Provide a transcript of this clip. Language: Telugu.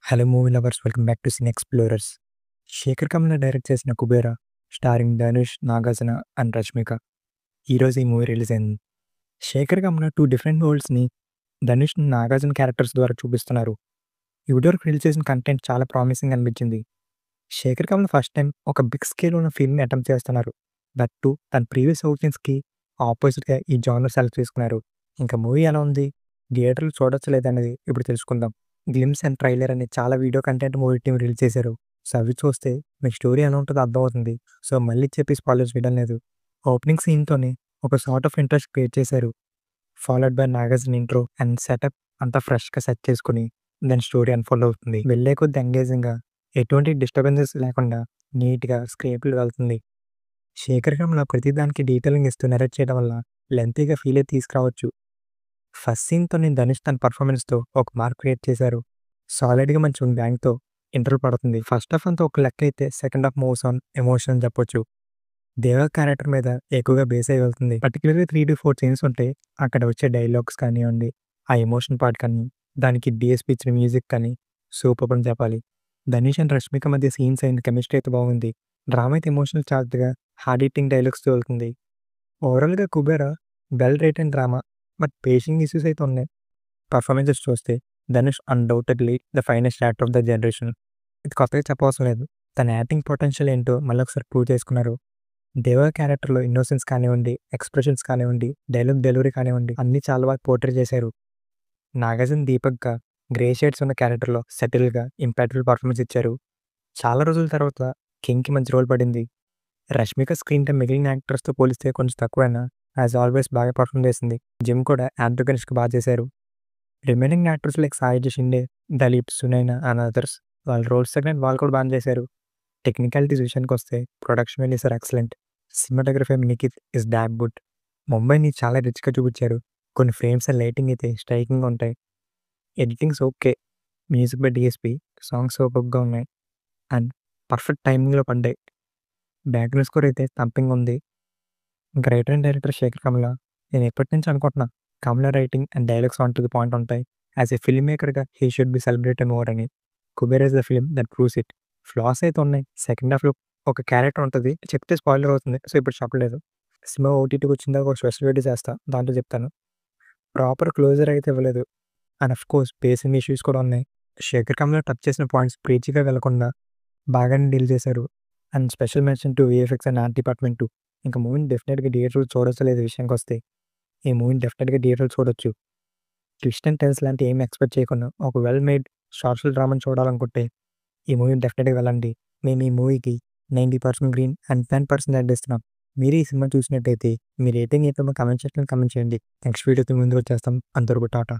Hello movie lovers welcome back to cine explorers. Shekhar Kammula direct చేసిన 'కుబేర' స్టారింగ్ ధనుష్, నాగార్జున అండ్ రష్మిక. ఈరోజు ఈ మూవీ రిలీజ్ అయింది. శేఖర్ కమ్ల 2 డిఫరెంట్ వరల్డ్స్‌ని ధనుష్, నాగార్జున క్యారెక్టర్స్ ద్వారా చూపిస్తున్నారు. ఇప్పటివరకు రిలీజ్ చేసిన కంటెంట్ చాలా ప్రామిసింగ్ అనిపించింది. శేఖర్ కమ్ల ఫస్ట్ టైం ఒక బిగ్ స్కేల్ ఉన్న ఫిల్మ్‌ని అటెంప్ట్ చేస్తున్నారు. దట్ టూ తన ప్రీవియస్ అవుట్‌లైన్స్‌కి ఆపోజిట్‌గా ఈ జానర్ సెలెక్ట్ చేసుకున్నారు. ఇంకా మూవీ ఎలా ఉంది? థియేటర్‌లో చూడొచ్చా లేదా అనేది ఇప్పుడు తెలుసుకుందాం. గ్లిమ్స్ అండ్ ట్రైలర్ అనే చాలా video content movie team release చేశారు. సో అవి చూస్తే మీకు స్టోరీ ఎలా ఉంటుందో అర్థమవుతుంది. సో మళ్ళీ చెప్పి స్పాయిలర్స్ చేయడం లేదు. ఓపెనింగ్ సీన్‌తోనే ఒక సార్ట్ ఆఫ్ ఇంట్రెస్ట్ క్రియేట్ చేశారు. Followed by Nagarjuna intro and setup అంతా ఫ్రెష్‌గా సెట్ చేసుకొని దాని స్టోరీ అన్‌ఫోల్డ్ అవుతుంది. వెళ్ళే కొద్దీ ఎంగేజింగ్‌గా ఎటువంటి డిస్టర్బెన్సెస్ లేకుండా నీట్‌గా స్క్రీన్ వెళ్తుంది. శేఖర్ కమ్ల ప్రతిదానికి డీటెయిలింగ్ ఇస్తూ నరేట్ చేయడం వల్ల లెంతీగా ఫీల్ అయితే తీసుకురావచ్చు. ఫస్ట్ సీన్‌తోనే ధనుష్ తన పర్ఫార్మెన్స్‌తో ఒక మార్క్ క్రియేట్ చేశారు. సాలిడ్‌గా మంచి బ్యాంగ్‌తో ఇంటర్వల్ పడుతుంది. ఫస్ట్ హాఫ్ అంతా ఒక లెక్క అయితే second half moves on emotion అని చెప్పొచ్చు. దేవా క్యారెక్టర్ మీద ఎక్కువగా బేస్ అయ్యి వెళ్తుంది. పర్టిక్యులర్‌గా 3-4 సీన్స్ ఉంటాయి. అక్కడ వచ్చే డైలాగ్స్ కానివ్వండి, ఆ ఎమోషన్ పార్ట్ కానీ, దానికి డీఎస్‌పీ ఇచ్చిన మ్యూజిక్ కానీ సూపర్బ్ అని చెప్పాలి. ధనుష్ అండ్ రష్మిక మధ్య సీన్స్ అండ్ కెమిస్ట్రీ అయితే బాగుంది. డ్రామా అయితే ఎమోషనల్ చార్జ్డ్‌గా హార్డ్ హిట్టింగ్ డైలాగ్స్‌తో వెళ్తుంది. ఓవరాల్‌గా 'Kubera' well written drama. But facing issues అయితే ఉన్నాయి. పర్ఫార్మెన్సెస్ చూస్తే Dhanush undoubtedly the finest actor of the generation. ఇది కొత్తగా చెప్పవసరం లేదు. తన యాక్టింగ్ పొటెన్షియల్ ఏంటో మళ్ళొకసారి ప్రూవ్ చేసుకున్నారు. దేవా క్యారెక్టర్‌లో ఇన్నోసెన్స్ కానివ్వండి, ఎక్స్‌ప్రెషన్స్ కానివ్వండి, డైలాగ్ డెలివరీ కానివ్వండి అన్నీ చాలా బాగా పోర్ట్రే చేశారు. నాగార్జున దీపక్‌గా గ్రే షేడ్స్ ఉన్న క్యారెక్టర్‌లో సెటిల్‌గా ఇంపాక్ట్‌ఫుల్ పర్ఫార్మెన్స్ ఇచ్చారు. చాలా రోజుల తర్వాత 'కింగ్‌కి' మంచి రోల్ పడింది. రష్మిక స్క్రీన్ టైమ్ మిగిలిన యాక్టర్స్‌తో పోలిస్తే కొంచెం తక్కువైనా యాజ్ ఆల్వేస్ బాగా పర్ఫార్మ్ చేసింది. జిమ్ కూడా యాంటగనిస్ట్‌గా చేశారు. Remaining actors like Sai Shinde, Dalip, Sunaina and others వాళ్ళ రోల్స్ తగినట్టు వాళ్ళు కూడా బానే చేశారు. టెక్నికాలిటీస్ విషయానికొస్తే production values are excellent. Cinematography Nikhit is damn good. ముంబైని చాలా రిచ్‌గా చూపించారు. కొన్ని ఫ్రేమ్స్ అండ్ లైటింగ్ అయితే స్ట్రైకింగ్‌గా ఉంటాయి. Editings okay. Music by DSP, songs సూపర్బ్‌గా ఉన్నాయి అండ్ పర్ఫెక్ట్ టైమింగ్‌లో పడ్డాయి. బ్యాక్‌గ్రౌండ్ స్కోర్ అయితే థంపింగ్ ఉంది. ఇంకా writer and director Sekhar Kammula. నేను ఎప్పటినుంచో అనుకుంటున్నా. Kammula writing and dialogues on to the point ఉంటాయి. యాస్ ఎ ఫిల్మ్ మేకర్‌గా he should be celebrated more అని. 'Kuber' is the film that proves it. Flaws అయితే ఉన్నాయి. సెకండ్ హాఫ్‌లో ఒక క్యారెక్టర్ ఉంటది. చెప్తే స్పాయిలర్ అవుతుంది. సో ఇప్పుడు చెప్పలేదు. సినిమా ఓటీటీకి వచ్చిందాక ఒక స్పెషల్ వీడియో చేస్తా. దాంట్లో చెప్తాను. ప్రాపర్ క్లోజర్ అయితే ఇవ్వలేదు. అండ్ ఆఫ్‌కోర్స్ పేసింగ్ ఇష్యూస్ కూడా ఉన్నాయి. శేఖర్ కమ్ల టచ్ చేసిన పాయింట్స్ ప్రీచీగా వెళ్లకుండా బాగానే డీల్ చేశారు. And special mention to VFX and art department two. ఇంక మూవీని డెఫినిట్‌గా థియేటర్‌లో చూడొచ్చో లేదో విషయానికొస్తే ఈ మూవీని డెఫినిట్‌గా థియేటర్‌లో చూడొచ్చు. ట్విస్ట్ అండ్ టర్న్స్ లాంటివి ఏమి ఎక్స్‌పెక్ట్ చేయకుండా ఒక వెల్ మేడ్ సోషల్ డ్రామాని చూడాలనుకుంటే ఈ మూవీని డెఫినిట్‌గా వెళ్ళండి. మేము ఈ మూవీకి 90% గ్రీన్ అండ్ 10% రెడ్ ఇస్తున్నాం. మీరు ఈ సినిమా చూసినట్టయితే మీ రేటింగ్ ఏంటో మా కామెంట్ సెక్షన్‌లో కామెంట్ చేయండి. నెక్స్ట్ వీడియోతో ముందుకు వచ్చేస్తాం. అంతవరకు టాటా.